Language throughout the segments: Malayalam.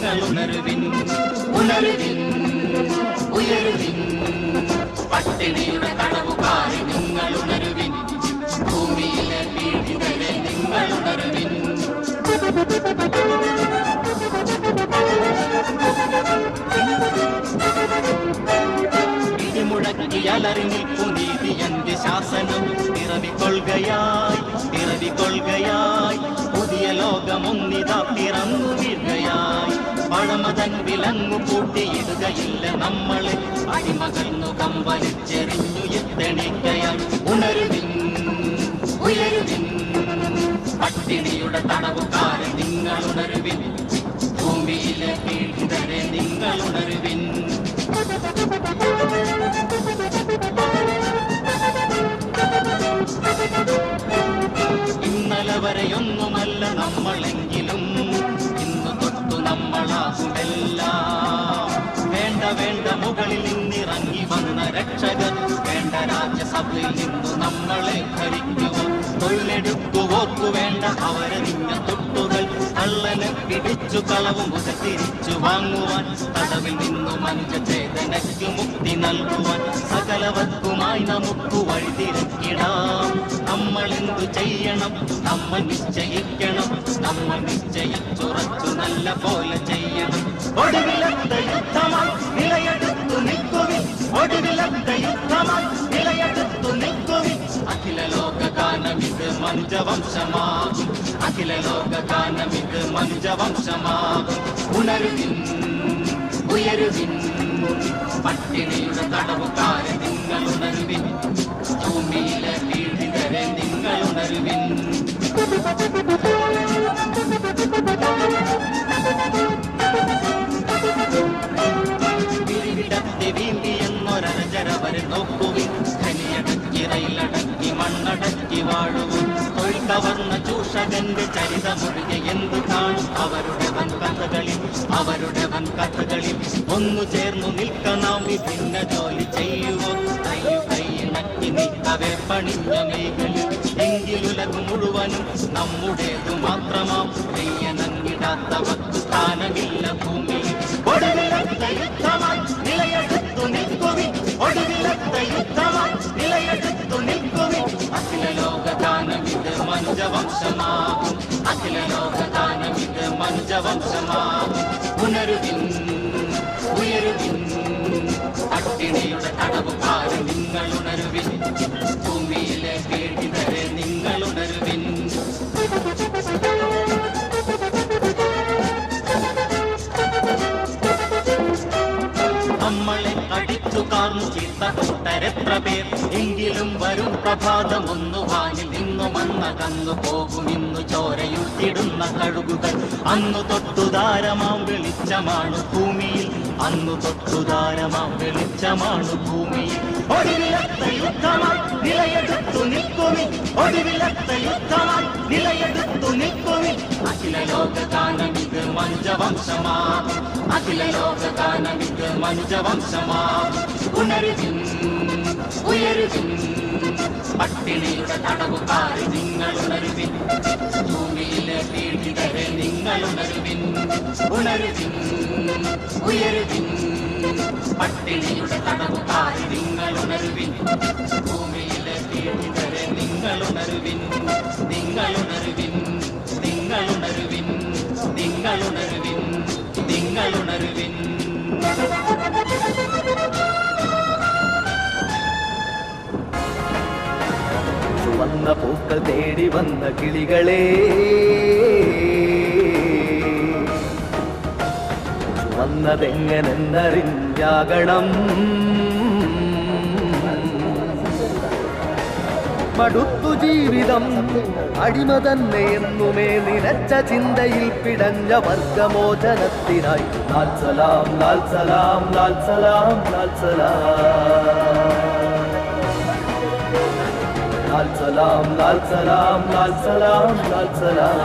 നിങ്ങൾ ഉണരുവിൻ, ഉണരുവിൻ, ഉയരുവിൻ. പട്ടിണിയുടെ തടവുകാരെ നിങ്ങൾ ഉണരുവിൻ, ഭൂമിയിലെ പീഡിതരെ നിങ്ങൾ ഉണരുവിൻ. ഇടിമുഴക്കിയലറി നിൽക്കും നീതിയന്റെ ശാസനം പിറവിക്കൊള്ളുകയായി, പിറവിക്കൊള്ളുകയായി. പുതിയ ലോകമൊന്നിതാ പിറന്നു വീഴുകയായി. പഴമതൻ വിലങ്ങു പൂട്ടിയിടുകയില്ല നമ്മളെ, അടിമകൾ മുഖം വലിച്ചെറിഞ്ഞു എത്തണിക്കയായി. ഉണരുവിൻ, ഉയരുവിൻ. പട്ടിണിയുടെ തടവുകാരെ നിങ്ങൾ ഉണരുവിൻ, ഭൂമിയിലെ പീഡിതരെ നിങ്ങൾ ഉണരുവിൻ. ഇന്നലെ വരെയൊന്നുമല്ല നമ്മളെങ്കിലും ഇന്നു തൊട്ടു നമ്മളാകുമെല്ലാം. വേണ്ട വേണ്ട മുകളിൽ നിന്നിറങ്ങി വന്ന രക്ഷകർ, വേണ്ട രാജ്യസഭയിൽ നിന്നു നമ്മളെ ഭരിക്കുവാൻ. തൊഴിലെടുക്കുവോർക്കു വേണ്ട അവരെ നിന്ന തൊട്ടുകൾ, കള്ളനെ പിടിച്ചു കളവും തിരിച്ചു വാങ്ങുവാൻ. തടവിൽ നിന്നു മനുഷ്യചേതനയ്ക്ക് മുക്തി നൽകുവാൻ സകലവർക്കുമായി നമുക്ക് വഴിതിരക്കിടാം. നമ്മൾ എന്തു ചെയ്യണം, നമ്മൾ നിശ്ചയിക്കണം, നമ്മൾ നിശ്ചയിച്ചുറച്ചു നല്ല പോലെ ചെയ്യണം. ഒടുവിലത്ത യുദ്ധമായി നിലയെടുത്തു നിൽക്കുവിൻ, ഒടുവിലത്ത യുദ്ധമായി നിലയെടുത്തു നിൽക്കുവിൻ. അഖില ലോകഗാനമിത് മനുജവംശമാകും, അഖില ലോകഗാനമിത് മനുജവംശമാകും. ഉണരുവിൻ, ഉയരുവിൻ. പട്ടിണിയുടെ തടവുകാരെ നിങ്ങൾ ഉണരുവിൻ, ഭൂമിയിലെ പീഡിതരെ നിങ്ങൾ ഉണരുവിൻ. വിരിവിടത്തെ വീമ്പി എന്നൊരജരവരെ നോക്കുവിൻ, ഖനിയടക്കി റയിലടക്കി മണ്ണടക്കി വാഴുവിൻ. തൊഴിൽ കവർന്ന ചൂഷകന്റെ ചരിതമൊഴികെ എന്തു കാണും അവരുടെ വൻ കഥകളിൽ, അവരുടെ വൻ കഥകളിൽ. ഒന്നു ചേർന്നു നിൽക്കണം വിഭിന്ന ജോലി ചെയ്യുവോ, കയ്യു കൈയിണക്കി നിൽക്കവേ പണിഞ്ഞ മേഖലിൽ. എങ്കിലുലകു മുഴുവനും നമ്മുടേതു മാത്രമാം, പെയ്യനങ്ങിടാത്ത വസ്തു സ്ഥാനമില്ല ഭൂമിയിൽ. ഒടുവിലത്ത യുദ്ധമായി നിലയെടുത്തു നിൽക്കുവിൻ, ഒടുവിലത്ത യുദ്ധമായി നിലയെടുത്തു നിൽക്കുവിൻ. അഖില ലോകഗാനമിത് മനുജവംശമാകും, അഖില ലോകഗാനമിത് മനുജവംശമാകും. ഉണരുവിൻ, ഉയരുവിൻ. പട്ടിണിയുടെ തടവുകാരെ നിങ്ങൾ ഉണരുവിൻ, ഭൂമിയിലെ പീഡിതരെ നിങ്ങൾ ഉണരുവിൻ. നമ്മളെ കടിച്ചു കാർന്നു ചീത്ത കൂട്ടരെത്ര പേർ, എങ്കിലും വരും പ്രഭാതം ഒന്നു വാനിൽ നിന്നു മണ്ണകന്നു പോകും. ഇന്നു ചോരയുറ്റിടുന്ന കഴുകുകൾ, അന്നു തൊട്ടുദാരമാം വെളിച്ചമാണു ഭൂമിയിൽ, അന്നു തൊട്ടുദാരമാം വെളിച്ചമാണു ഭൂമിയിൽ. ഒടുവിലത്ത യുദ്ധമായി നിലയെടുത്തു നിൽക്കുവിൻ, ഒടുവിലത്ത യുദ്ധമായി നിലയെടുത്തു നിൽക്കുവിൻ. അഖില ലോകഗാനമിത് മനുജവംശമാകും, അഖില ലോകഗാനമിത് മനുജവംശമാകും. ഉണരുവിൻ, ഉയരുവിൻ. പട്ടിണിയുടെ തടവുകാരെ നിങ്ങൾ ഉണരുവിൻ, ഭൂമിയിലെ പീഡിതരെ നിങ്ങൾ ഉണരുവിൻ. ഉണരുവിൻ, ഉയരുവിൻ. പട്ടിണിയുടെ തടവുകാരെ നിങ്ങൾ ഉണരുവിൻ, ഭൂമിയിലെ പീഡിതരെ നിങ്ങൾ ഉണരുവിൻ. നിങ്ങൾ ഉണരുവിൻ, നിങ്ങൾ ഉണരുവിൻ, നിങ്ങൾ ഉണരുവിൻ, നിങ്ങൾ ഉണരുവിൻ. വന്ന പൂക്കൾ തേടി വന്ന കിളികളെ, വന്നതെങ്ങനെന്നറിഞ്ഞാകണം. മടുത്തു ജീവിതം അടിമ തന്നെ എന്നുമേ നിലച്ച ചിന്തയിൽ പിടഞ്ഞ വർഗമോചനത്തിനായി ലാൽ സലാം, ലാൽ സലാം, ലാൽ സലാം, ലാൽ സലാം, ലാൽ സലാം, ലാൽ സലാം, ലാൽ സലാം, ലാൽ സലാം.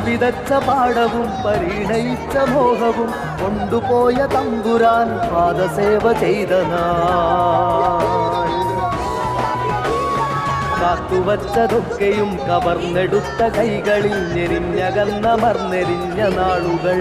വിതച്ച പാടവും പരിണയിച്ച മോഹവും കൊണ്ടുപോയ തമ്പുരാൻ പാദസേവ ചെയ്ത നാൾ. കാത്തുവച്ചതൊക്കെയും കവർന്നെടുത്ത കൈകളിൽ ഞെരിഞ്ഞകന്നമർന്നെരിഞ്ഞ നാളുകൾ.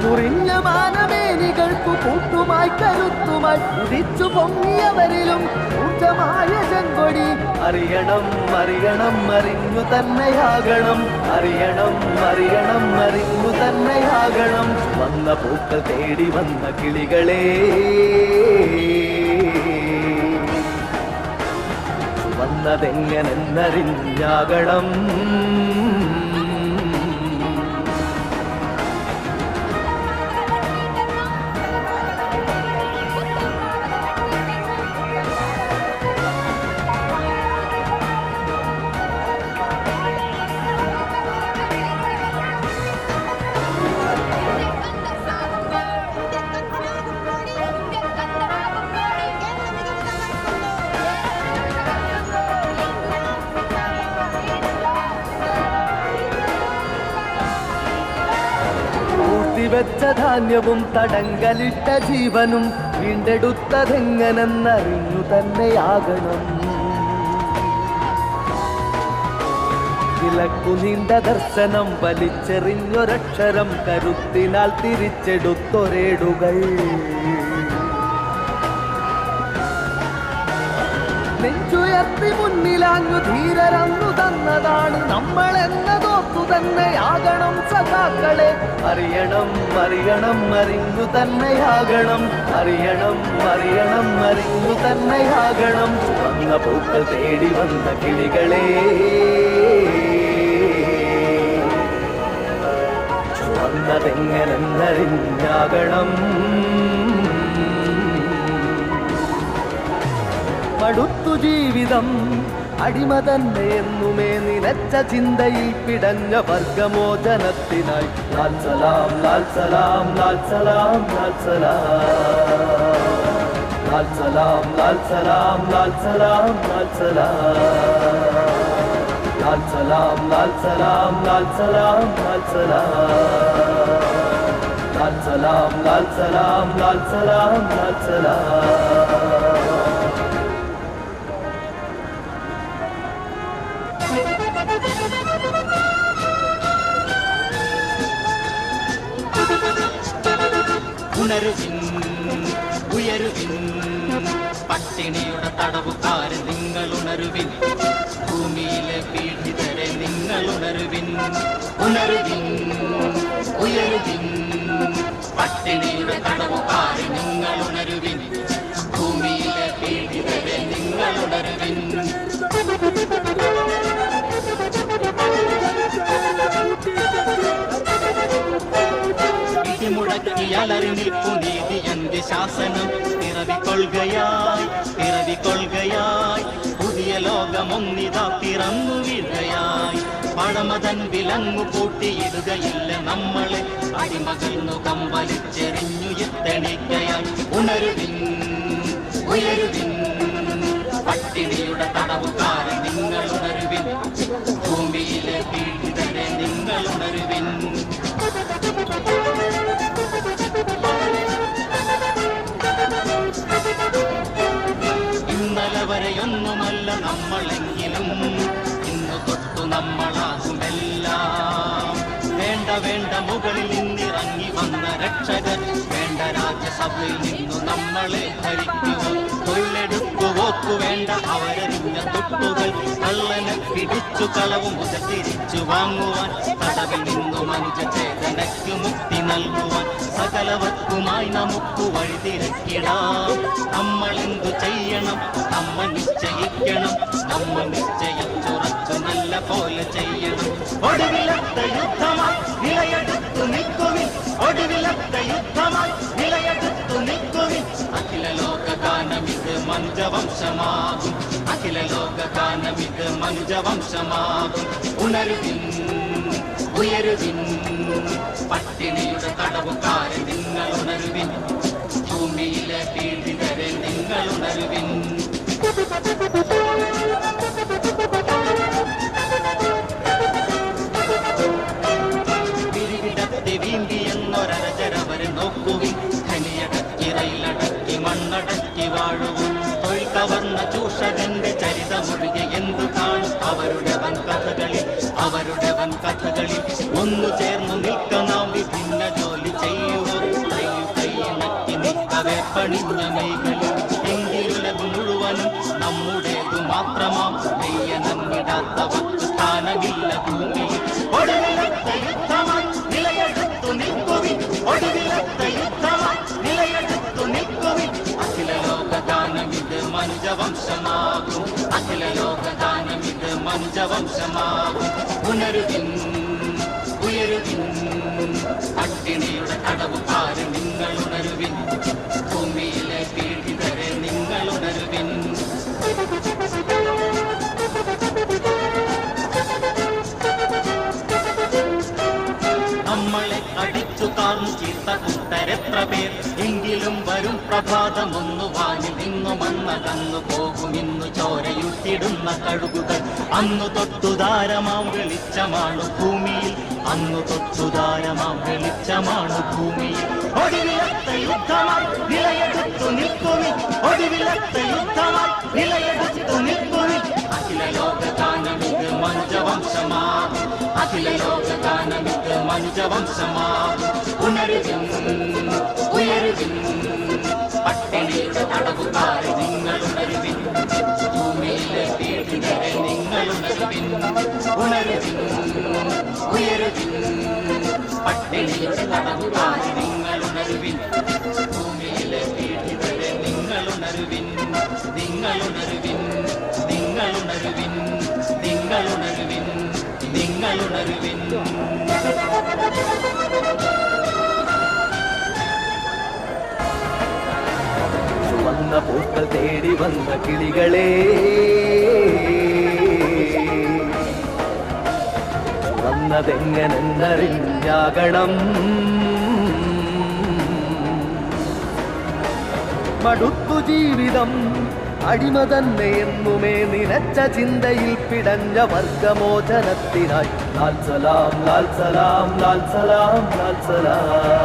മുറിഞ്ഞ മാനമേനികൾക്കു കൂട്ടുമായി കരുത്തുമായി ഉദിച്ചു പൊങ്ങിയവരിലും ഊർജമായ ചെങ്കൊടി. അറിയണം അറിയണം അറിഞ്ഞു തന്നെയാകണം, അറിയണം അറിയണം അറിഞ്ഞു തന്നെയാകണം. വന്ന പൂക്കൾ തേടി വന്ന കിളികളെ, വന്നതെങ്ങനെന്നറിഞ്ഞാകണം. വെച്ച ധാന്യവും തടങ്കലിട്ട ജീവനും വീണ്ടെടുത്തതെങ്ങനെന്നറിഞ്ഞു തന്നെയാകണം. വിലക്കു നീണ്ട ദർശനം വലിച്ചെറിഞ്ഞൊരക്ഷരം കരുത്തിനാൽ തിരിച്ചെടുത്തൊരേടുകൾ. നെഞ്ചുയർത്തി മുന്നിലാഞ്ഞു ധീരരന്നു തന്നതാണ് നമ്മളെന്നതോർത്തു തന്നെയാകണം സഖാക്കളെ. അറിയണം അറിയണം അറിഞ്ഞു തന്നെയാകണം, അറിയണം അറിയണം അറിഞ്ഞു തന്നെയാകണം. വന്ന പൂക്കൾ തേടി വന്ന കിളികളെ, വന്നതെങ്ങനെന്നറിഞ്ഞാകണം. മടുത്തു ജീവിതം അടിമ തന്നെ എന്നുമേ നിലച്ച ചിന്തയിൽ പിടഞ്ഞ വർഗമോചനത്തിനായി. ലാൽ സലാം ലാൽ സലാം ലാൽ സലാം ലാൽ സലാം, ലാൽ സലാം ലാൽ സലാം ലാൽ സലാം ലാൽ സലാം, ലാൽ സലാം ലാൽ സലാം ലാൽ സലാം ലാൽ സലാം, ലാൽ സലാം ലാൽ സലാം ലാൽ സലാം ലാൽ സലാം. ഉണരുവിൻ ഉയരുവിൻ പട്ടിണിയുടെ തടവുകാരൻ നിങ്ങൾ ഉണരുവിൻ. ഭൂമിയിലെ പീഡിതരെ നിങ്ങൾ ഉണരുവിൻ. ഉണരുവിൻ ഉയരുവിൻ പട്ടിണിയുടെ തടവുകാരൻ നിങ്ങൾ ഉണരുവിൻ. ഭൂമിയിലെ പീഡിതരെ നിങ്ങൾ ഉണരുവിൻ. മുടക്കിയലറി നിൽപ്പു നീതി എന്ത് ശാസനം. പിറവിക്കൊള്ളുകയായി പിറവിക്കൊള്ളുകയായി പുതിയ ലോകമൊന്നിതാ പിറന്നു വീഴുകയായി. പഴമതൻ വിലങ്ങു കൂട്ടിയിടുകയില്ല നമ്മളെ, അടിമകൾന്നു കമ്പലിച്ചെറിഞ്ഞു എത്തണിക്കയായി. ഉണരുവിൻ ഉയരുവിൻ പട്ടിണിയുടെ തടവുകാരൻ നിങ്ങൾ ഉണരുവിൻ. ഭൂമിയിലെ പീഡിതരെ നിങ്ങൾ ഉണരുവിൻ. ഇന്നലെ വരെയൊന്നുമല്ല നമ്മളെങ്കിലും ഇന്നു തൊട്ടു നമ്മളാകുമെല്ലാം. വേണ്ട വേണ്ട മുകളിൽ നിന്നിറങ്ങി വന്ന രക്ഷകർ, വേണ്ട രാജ്യസഭയിൽ നിന്നു നമ്മളെ ഭരിക്കുവാൻ. തൊഴിലെടുക്കു വോക്കു വേണ്ട അവരെറിഞ്ഞ തൊട്ടുകൾ, കള്ളനെ പിടിച്ചു കളവും മുതൽ തിരിച്ചു വാങ്ങുവാൻ. തടവിൽ നിന്നു മനുജചേതനയ്ക്ക് മുക്തി നൽകുവാൻ സകലവർക്കുമായി നമുക്ക് വഴിതിരക്കിടാം. നമ്മളെന്തു ചെയ്യണം നമ്മ നിശ്ചയിക്കണം, നമ്മ നിശ്ചയിച്ചുറച്ചു നല്ല പോലെ ചെയ്യണം. ഒടുവിലത്തെ യുദ്ധമായി നിലയെടുത്തു നിൽക്കുവിൻ, ഒടുവിലത്തെ യുദ്ധമായി നിലയെടുത്തു നിൽക്കുവിൻ. അഖില ലോകഗാനമിത് മനുജവംശമാകും, അഖില ലോകഗാനമിത് മനുജവംശമാകും. ഉണരുവിൻ ഉയരുവിൻ പട്ടിണിയുടെ തടവുകാരെ നിങ്ങൾ ഉണരുവിൻ. ഭൂമിയിലെ പീഡിതരെ നിങ്ങൾ ഉണരുവിൻ. ജീവിതമൊഴികെ എന്തു കാണും അവരുടെ വൻ കഥകളിൽ, അവരുടെ വൻ കഥകളിൽ. ഒന്നു ചേർന്നു നിൽക്കണം വിഭിന്ന ജോലി ചെയ്യുവോ, കൈയിണക്കി നിൽക്കവേ പണിഞ്ഞ മേഖലയിൽ. എങ്കിലുലകു മുഴുവനും നമ്മുടേതു മാത്രമാം നെയ്യനങ്ങിടാത്തവർക്ക് സ്ഥാനമില്ല ഭൂമിയിൽ. ഒടുവിലത്തെ യുദ്ധമായി നിലയെടുത്തു നിൽക്കുവിൻ, ഒടുവിലത്തെ യുദ്ധമായി നിലയെടുത്തു നിൽക്കുവിൻ. അഖില ലോകഗാനമിത് മനുജവംശമാകും, അഖില ലോകഗാനമിത് മനുജവംശമാകും. ഉണരുവിൻ ഉയരുവിൻ പട്ടിണിയുടെ തടവുകാര് നിങ്ങൾ ഉണരുവിൻ, ഭൂമിയിലെ പീഡിതരെ നിങ്ങൾ ഉണരുവിൻ. നമ്മളെ അടിച്ചു കാർന്നു ചീത്ത കൂട്ടരെത്ര പേർ, എങ്കിലും വരും പ്രഭാതമൊന്നു വാനിൽ നിന്നു മന്നകന്നു പോകും ഇന്നു ചോരയുറ്റിടുന്ന കഴുകുകൾ. അന്നു തൊട്ടുദാരമാം വെളിച്ചമാണു ഭൂമിയിൽ, അന്നു തൊട്ടുദാരമാം വെളിച്ചമാണു ഭൂമിയിൽ. ഒടുവിലത്തെ യുദ്ധമായി നിലയെടുത്തു നിൽക്കുവിൻ, ഒടുവിലത്തെ യുദ്ധമായി നിലയെടുത്തു നിൽക്കുവിൻ. അഖില ലോകഗാനമിത് മനുജവംശമാകും, അഖില ലോകഗാനമിത് മനുജവംശമാകും. ഉണരുവിൻ ഉയരുവിൻ പട്ടിണിയുടെ തടവുകാരെ നിങ്ങൾ ഉണരുവിൻ, ഭൂമിയിലെ പീഡിതരെ നിങ്ങൾ ഉണരുവിൻ. ഉണരുവിൻ ഉയരുവിൻ പട്ടിണിയുടെ തടവുകാരെ നിങ്ങൾ ഉണരുവിൻ, ഭൂമിയിലെ പീഡിതരെ നിങ്ങൾ ഉണരുവിൻ. നിങ്ങൾ ഉണരുവിൻ, നിങ്ങൾ ഉണരുവിൻ, നിങ്ങൾ ഉണരുവിൻ, നിങ്ങൾ ഉണരുവിൻ. ചുവന്ന പൂക്കൾ തേടി വന്ന കിളികളെ, വന്നതെങ്ങനെന്നറിഞ്ഞാകണം. മടുത്തു ജീവിതം അടിമ തന്നെ എന്നുമേ നിലച്ച ചിന്തയിൽ പിടഞ്ഞ വർഗമോചനത്തിനായി ലാൽ സലാം ലാൽ സലാം ലാൽ സലാം ലാൽ സലാം.